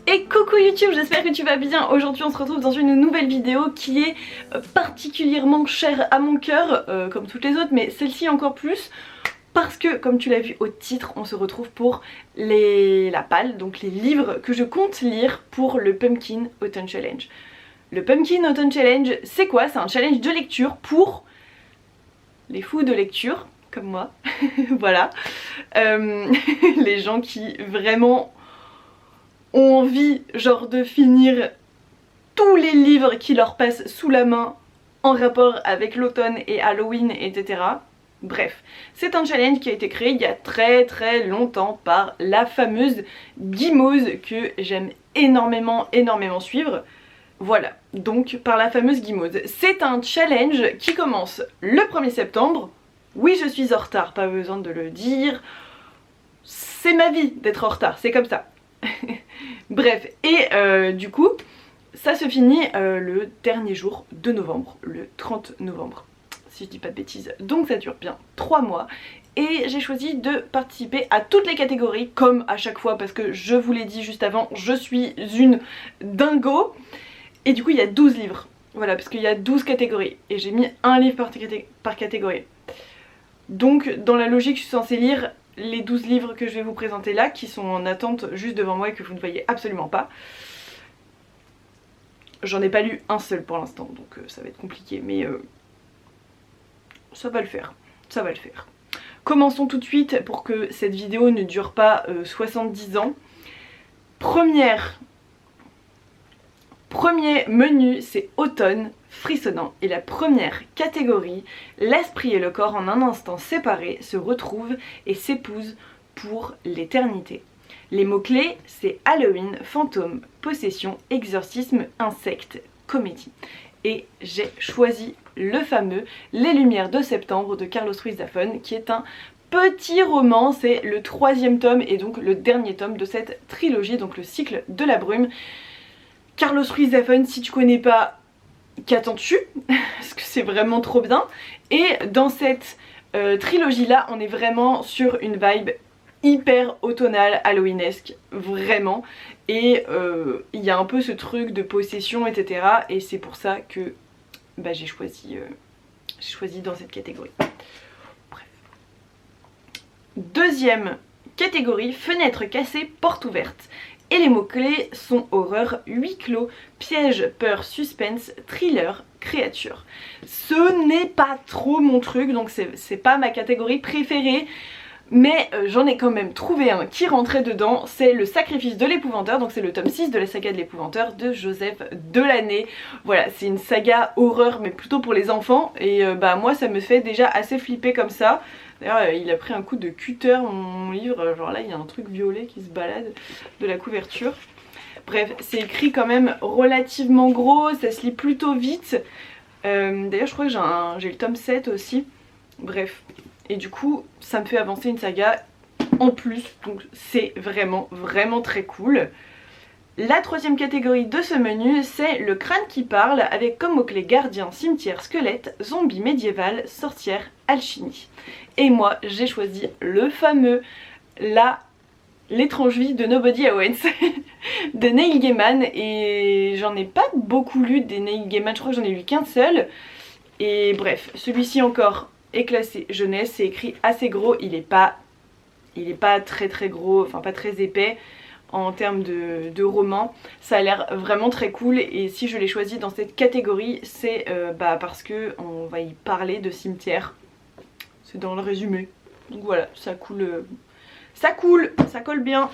Et coucou YouTube, j'espère que tu vas bien. Aujourd'hui on se retrouve dans une nouvelle vidéo qui est particulièrement chère à mon cœur, comme toutes les autres, mais celle-ci encore plus. Parce que, comme tu l'as vu au titre, on se retrouve pour la palle, donc les livres que je compte lire pour le Pumpkin Autumn Challenge. Le Pumpkin Autumn Challenge, c'est quoi? C'est un challenge de lecture pour les fous de lecture, comme moi, voilà. Les gens qui vraiment ont envie, genre, de finir tous les livres qui leur passent sous la main en rapport avec l'automne et Halloween, etc. Bref, c'est un challenge qui a été créé il y a très longtemps par la fameuse Guimauze que j'aime énormément suivre. Voilà, donc par la fameuse Guimauze. C'est un challenge qui commence le 1er septembre. Oui, je suis en retard, pas besoin de le dire. C'est ma vie d'être en retard, c'est comme ça. Bref, et du coup, ça se finit le dernier jour de novembre, le 30 novembre. Si je dis pas de bêtises, donc ça dure bien 3 mois et j'ai choisi de participer à toutes les catégories comme à chaque fois parce que je vous l'ai dit juste avant, je suis une dingo et du coup il y a 12 livres, voilà, parce qu'il y a 12 catégories et j'ai mis un livre par catégorie. Donc dans la logique je suis censée lire les 12 livres que je vais vous présenter là qui sont en attente juste devant moi et que vous ne voyez absolument pas. J'en ai pas lu un seul pour l'instant donc ça va être compliqué mais ça va le faire, ça va le faire. Commençons tout de suite pour que cette vidéo ne dure pas 70 ans. Premier menu, c'est automne frissonnant. Et la première catégorie, l'esprit et le corps en un instant séparés se retrouvent et s'épousent pour l'éternité. Les mots-clés, c'est Halloween, fantôme, possession, exorcisme, insecte, comédie. Et j'ai choisi le fameux Les Lumières de septembre de Carlos Ruiz Zafón, qui est un petit roman, c'est le 3e tome et donc le dernier tome de cette trilogie, donc le cycle de la brume. Carlos Ruiz Zafón, si tu connais pas, qu'attends-tu? Parce que c'est vraiment trop bien. Et dans cette trilogie là, on est vraiment sur une vibe hyper automnale, halloweenesque, vraiment. Et il y a un peu ce truc de possession, etc. Et c'est pour ça que bah, j'ai choisi dans cette catégorie. Bref. Deuxième catégorie, fenêtre cassée, porte ouverte. Et les mots-clés sont horreur, huis clos, piège, peur, suspense, thriller, créature. Ce n'est pas trop mon truc, donc c'est pas ma catégorie préférée. Mais j'en ai quand même trouvé un qui rentrait dedans, c'est Le Sacrifice de l'Épouvanteur, donc c'est le tome 6 de la saga de l'Épouvanteur de Joseph Delaney. Voilà, c'est une saga horreur mais plutôt pour les enfants et bah moi ça me fait déjà assez flipper comme ça. D'ailleurs il a pris un coup de cutter mon livre, genre là il y a un truc violet qui se balade de la couverture. Bref, c'est écrit quand même relativement gros, ça se lit plutôt vite. D'ailleurs je crois que j'ai le tome 7 aussi, bref. Et du coup ça me fait avancer une saga en plus, donc c'est vraiment très cool. La troisième catégorie de ce menu, c'est Le Crâne qui parle, avec comme mots-clés gardien, cimetière, squelette, zombie médiéval, sorcière, alchimie. Et moi j'ai choisi le fameux L'étrange vie de Nobody Owens de Neil Gaiman, et j'en ai pas beaucoup lu des Neil Gaiman, je crois que j'en ai lu qu'un seul. Et bref, celui-ci encore est classé jeunesse, c'est écrit assez gros, il est pas très gros, enfin pas très épais en termes de roman. Ça a l'air vraiment très cool et si je l'ai choisi dans cette catégorie c'est parce que on va y parler de cimetière. C'est dans le résumé. Donc voilà, ça coule, ça colle bien.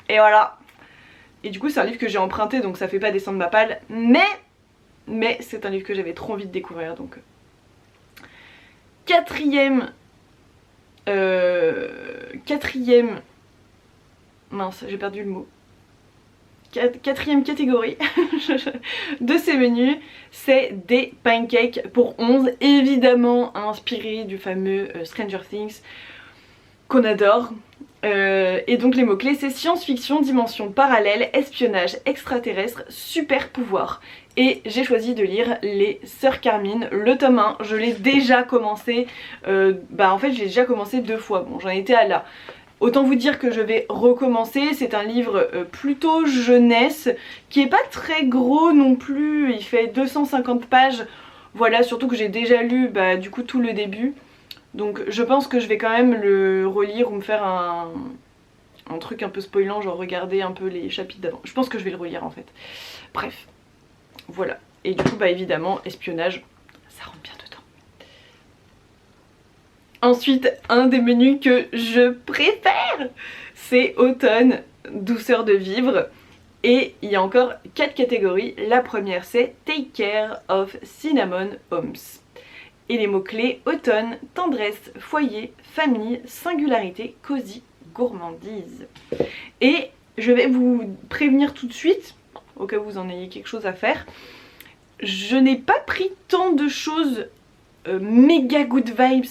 Et voilà. Et du coup c'est un livre que j'ai emprunté donc ça fait pas descendre ma palle, mais c'est un livre que j'avais trop envie de découvrir donc. Quatrième, mince j'ai perdu le mot, quatrième catégorie de ces menus, c'est des pancakes pour 11, évidemment inspiré du fameux Stranger Things qu'on adore. Et donc les mots-clés c'est science-fiction, dimension parallèle, espionnage extraterrestre, super pouvoir. Et j'ai choisi de lire Les Sœurs Carmine, le tome 1, je l'ai déjà commencé, en fait j'ai déjà commencé 2 fois, bon j'en étais à là. Autant vous dire que je vais recommencer. C'est un livre plutôt jeunesse qui est pas très gros non plus, il fait 250 pages. Voilà, surtout que j'ai déjà lu du coup tout le début. Donc je pense que je vais quand même le relire ou me faire un truc un peu spoilant, genre regarder un peu les chapitres d'avant. Je pense que je vais le relire en fait. Bref, voilà. Et du coup évidemment, espionnage, ça rentre bien dedans. Ensuite, un des menus que je préfère, c'est automne, douceur de vivre. Et il y a encore 4 catégories. La première c'est Take Care of Cinnamon Homes. Et les mots-clés automne, tendresse, foyer, famille, singularité, cosy, gourmandise. Et je vais vous prévenir tout de suite, au cas où vous en ayez quelque chose à faire. Je n'ai pas pris tant de choses méga good vibes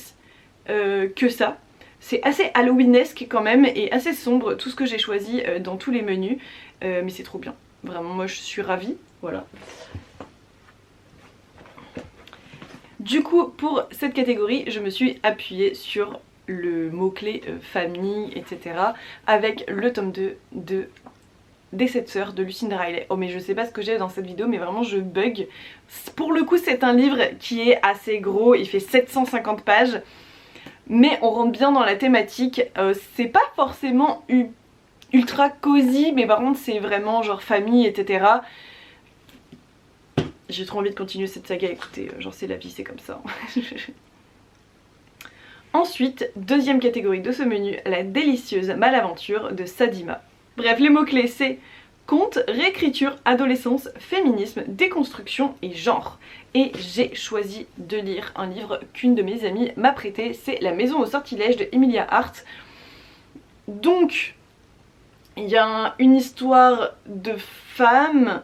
que ça. C'est assez halloweenesque quand même et assez sombre tout ce que j'ai choisi dans tous les menus. Mais c'est trop bien. Vraiment, moi je suis ravie. Voilà. Du coup, pour cette catégorie, je me suis appuyée sur le mot-clé famille, etc. avec le tome 2 des 7 sœurs de Lucinda Riley. Oh mais je sais pas ce que j'ai dans cette vidéo, mais vraiment je bug. Pour le coup, c'est un livre qui est assez gros, il fait 750 pages. Mais on rentre bien dans la thématique. C'est pas forcément ultra cosy, mais par contre c'est vraiment genre famille, etc. J'ai trop envie de continuer cette saga, écoutez, genre c'est la vie, c'est comme ça. Ensuite, deuxième catégorie de ce menu, la délicieuse malaventure de Sadima. Bref, les mots-clés c'est conte, réécriture, adolescence, féminisme, déconstruction et genre. Et j'ai choisi de lire un livre qu'une de mes amies m'a prêté, c'est La maison au sortilège de Emilia Hart. Donc, il y a une histoire de femme.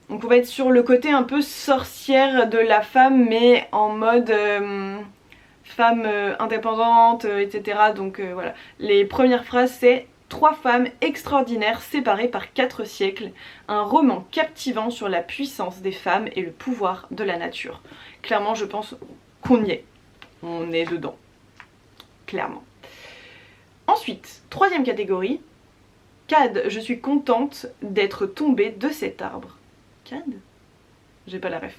Donc on va être sur le côté un peu sorcière de la femme, mais en mode femme indépendante, etc. Donc voilà. Les premières phrases c'est 3 femmes extraordinaires séparées par 4 siècles. Un roman captivant sur la puissance des femmes et le pouvoir de la nature. Clairement je pense qu'on y est. On est dedans. Clairement. Ensuite, troisième catégorie. Cad, je suis contente d'être tombée de cet arbre. Cad ? J'ai pas la ref.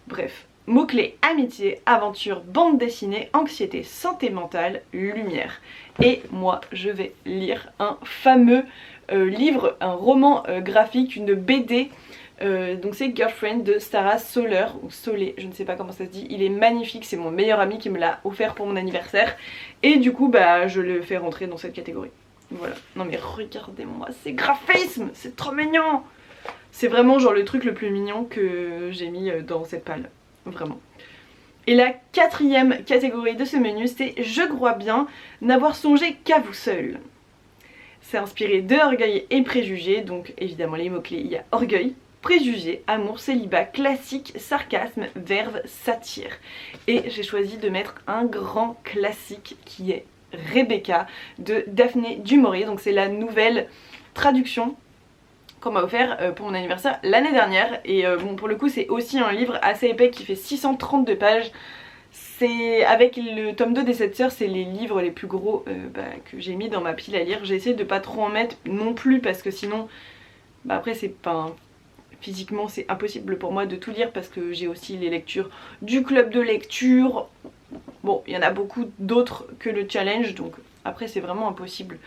Bref. Mots-clés, amitié, aventure, bande dessinée, anxiété, santé mentale, lumière. Et moi, je vais lire un fameux livre, un roman graphique, une BD. Donc c'est Girlfriend de Sarah Soler, ou Solé, je ne sais pas comment ça se dit. Il est magnifique, c'est mon meilleur ami qui me l'a offert pour mon anniversaire. Et du coup, je le fais rentrer dans cette catégorie. Voilà. Non mais regardez-moi, c'est graphisme, c'est trop mignon. C'est vraiment genre le truc le plus mignon que j'ai mis dans cette palle. Vraiment. Et la quatrième catégorie de ce menu, c'est Je crois bien n'avoir songé qu'à vous seul. C'est inspiré de Orgueil et Préjugés, donc évidemment les mots-clés, il y a orgueil, préjugés, amour, célibat, classique, sarcasme, verve, satire. Et j'ai choisi de mettre un grand classique qui est Rebecca de Daphné du Maurier, donc c'est la nouvelle traduction qu'on m'a offert pour mon anniversaire l'année dernière. Et bon, pour le coup c'est aussi un livre assez épais qui fait 632 pages. C'est avec le tome 2 des 7 sœurs, c'est les livres les plus gros que j'ai mis dans ma pile à lire. J'ai essayé de pas trop en mettre non plus parce que sinon après c'est pas... Physiquement c'est impossible pour moi de tout lire parce que j'ai aussi les lectures du club de lecture. Bon, il y en a beaucoup d'autres que le challenge, donc après c'est vraiment impossible.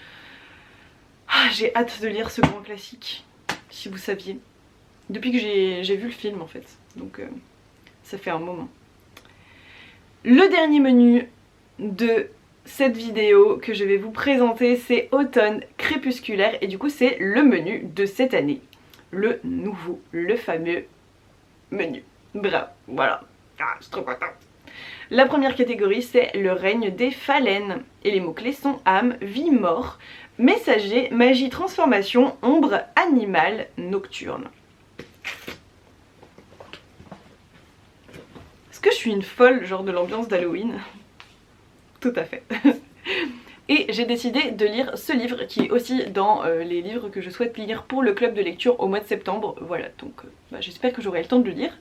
J'ai hâte de lire ce grand classique, si vous saviez. Depuis que j'ai vu le film en fait, donc ça fait un moment. Le dernier menu de cette vidéo que je vais vous présenter, c'est Automne crépusculaire, et du coup c'est le menu de cette année. Le nouveau, le fameux menu. Bravo, voilà. Je suis trop contente. La première catégorie c'est le règne des phalènes. Et les mots-clés sont âme, vie, mort, messager, magie, transformation, ombre, animal, nocturne. Est-ce que je suis une folle genre de l'ambiance d'Halloween? Tout à fait. Et j'ai décidé de lire ce livre qui est aussi dans les livres que je souhaite lire pour le club de lecture au mois de septembre. Voilà, donc j'espère que j'aurai le temps de le lire.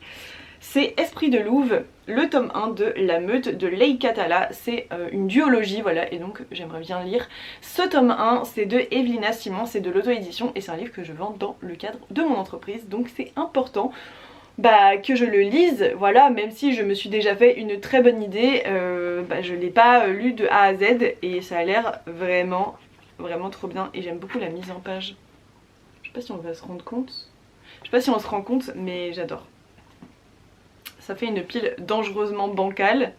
c'est Esprit de Louve, le tome 1 de La Meute de Leigh Catala. C'est une duologie, voilà, et donc j'aimerais bien lire. Ce tome 1, c'est de Evelina Simon, c'est de l'auto-édition et c'est un livre que je vends dans le cadre de mon entreprise, donc c'est important que je le lise, voilà, même si je me suis déjà fait une très bonne idée, je l'ai pas lu de A à Z et ça a l'air vraiment trop bien et j'aime beaucoup la mise en page. Je sais pas si on va se rendre compte, je sais pas si on se rend compte, mais j'adore. Ça fait une pile dangereusement bancale.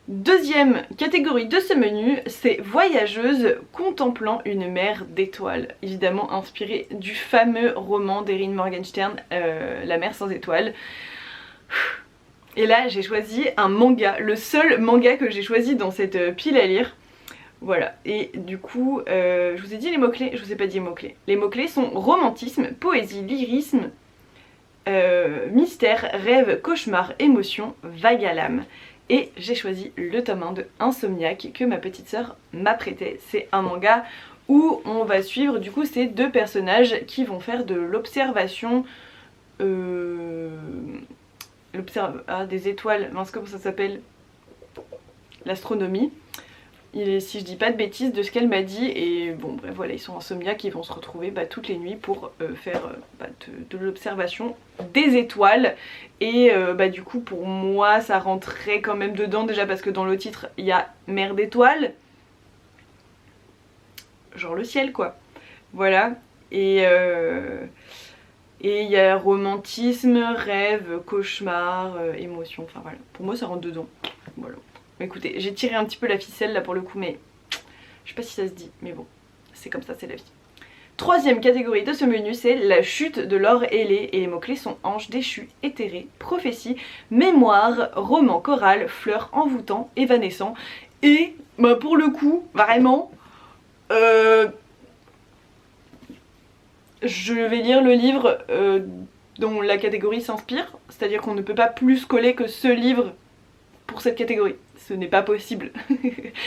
Deuxième catégorie de ce menu, c'est Voyageuse contemplant une mer d'étoiles. Évidemment inspiré du fameux roman d'Erin Morgenstern, La mer sans étoiles. Et là j'ai choisi un manga, le seul manga que j'ai choisi dans cette pile à lire. Voilà, et du coup, je vous ai dit les mots-clés, je vous ai pas dit les mots-clés. Les mots-clés sont romantisme, poésie, lyrisme, mystère, rêve, cauchemar, émotion, vague à l'âme. Et j'ai choisi le tome 1 de Insomniaque que ma petite sœur m'a prêté. C'est un manga où on va suivre du coup ces deux personnages qui vont faire de l'observation des étoiles, mince comment ça s'appelle, l'astronomie. Si je dis pas de bêtises de ce qu'elle m'a dit, et bon bref voilà, ils sont insomniaques, ils vont se retrouver toutes les nuits pour faire de l'observation des étoiles. Et du coup pour moi ça rentrait quand même dedans, déjà parce que dans le titre il y a mer d'étoiles, genre le ciel quoi, voilà. Et il y a romantisme, rêve, cauchemar, émotion, enfin voilà, pour moi ça rentre dedans, voilà. Écoutez, j'ai tiré un petit peu la ficelle là pour le coup, mais je sais pas si ça se dit, mais bon, c'est comme ça, c'est la vie. Troisième catégorie de ce menu, c'est la chute de l'or ailé, et les mots-clés sont ange déchu, éthéré, prophétie, mémoire, roman choral, fleurs envoûtant, évanescent, et pour le coup, vraiment, je vais lire le livre dont la catégorie s'inspire, c'est-à-dire qu'on ne peut pas plus coller que ce livre pour cette catégorie. Ce n'est pas possible.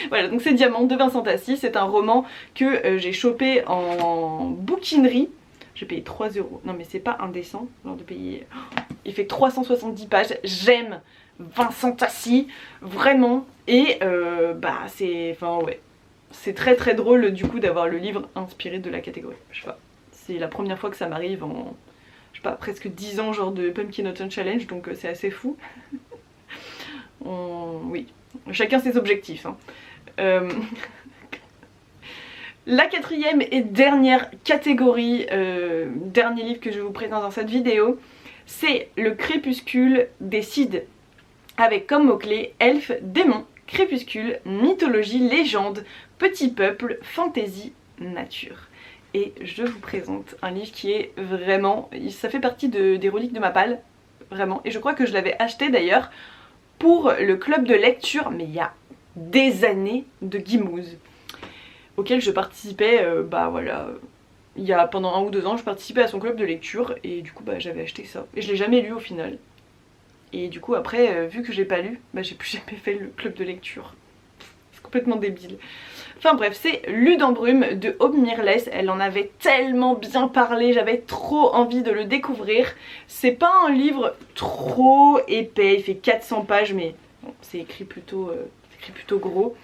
Voilà, donc c'est Diamant de Vincent Tassi, c'est un roman que j'ai chopé en bouquinerie. J'ai payé 3 €. Non mais c'est pas indécent, genre de payer... Il fait 370 pages, j'aime Vincent Tassi, vraiment. Et c'est... Enfin ouais, c'est très drôle du coup d'avoir le livre inspiré de la catégorie. Je sais pas, c'est la première fois que ça m'arrive en... Je sais pas, presque 10 ans genre de Pumpkin Autumn Challenge, donc c'est assez fou. Oui, chacun ses objectifs. Hein. La quatrième et dernière catégorie, dernier livre que je vous présente dans cette vidéo, c'est Le Crépuscule des Cides, avec comme mots-clés elfe, démon, crépuscule, mythologie, légende, petit peuple, fantaisie, nature. Et je vous présente un livre qui est vraiment... Ça fait partie des reliques de ma palle, vraiment. Et je crois que je l'avais acheté d'ailleurs pour le club de lecture, mais il y a des années, de Gimouze, auquel je participais, voilà, il y a pendant 1 ou 2 ans, je participais à son club de lecture, et du coup j'avais acheté ça, et je l'ai jamais lu au final. Et du coup après, vu que j'ai pas lu, j'ai plus jamais fait le club de lecture. C'est complètement débile. Enfin bref, c'est Lude en brume de Aude Mirless. Elle en avait tellement bien parlé, j'avais trop envie de le découvrir. C'est pas un livre trop épais, il fait 400 pages, mais bon, c'est écrit plutôt gros.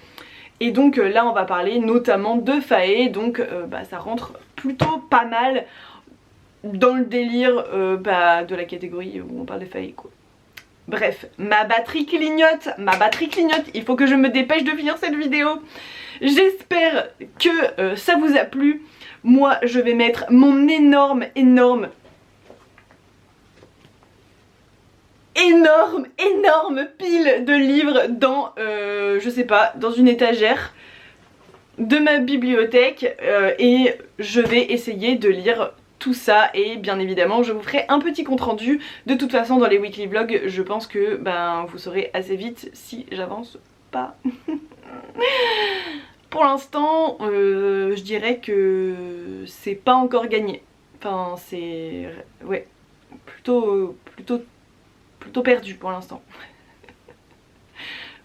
Et donc là on va parler notamment de Fae, donc ça rentre plutôt pas mal dans le délire de la catégorie où on parle de Fae quoi. Bref, ma batterie clignote, il faut que je me dépêche de finir cette vidéo. J'espère que ça vous a plu. Moi je vais mettre mon énorme pile de livres dans, je sais pas, dans une étagère de ma bibliothèque et je vais essayer de lire tout ça, et bien évidemment je vous ferai un petit compte rendu. De toute façon dans les weekly vlogs je pense que vous saurez assez vite si j'avance pas. Pour l'instant je dirais que c'est pas encore gagné, enfin c'est ouais, plutôt perdu pour l'instant.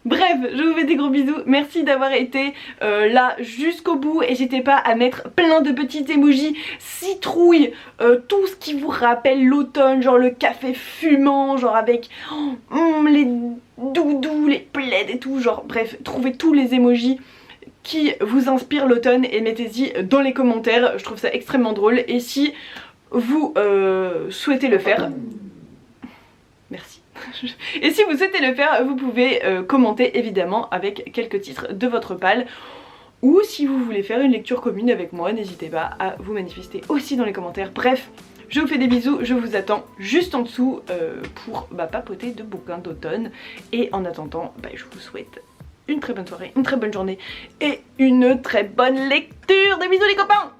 Bref, je vous fais des gros bisous, merci d'avoir été là jusqu'au bout. N'hésitez pas à mettre plein de petites emojis, citrouille, tout ce qui vous rappelle l'automne, genre le café fumant, genre avec les doudous, les plaids et tout, genre bref, trouvez tous les emojis qui vous inspirent l'automne et mettez-y dans les commentaires, je trouve ça extrêmement drôle. Et si vous souhaitez le faire, merci. Et si vous souhaitez le faire, vous pouvez commenter évidemment avec quelques titres de votre palle. Ou si vous voulez faire une lecture commune avec moi, n'hésitez pas à vous manifester aussi dans les commentaires. Bref, je vous fais des bisous, je vous attends juste en dessous pour papoter de bouquins d'automne. Et en attendant, je vous souhaite une très bonne soirée, une très bonne journée et une très bonne lecture. Des bisous les copains!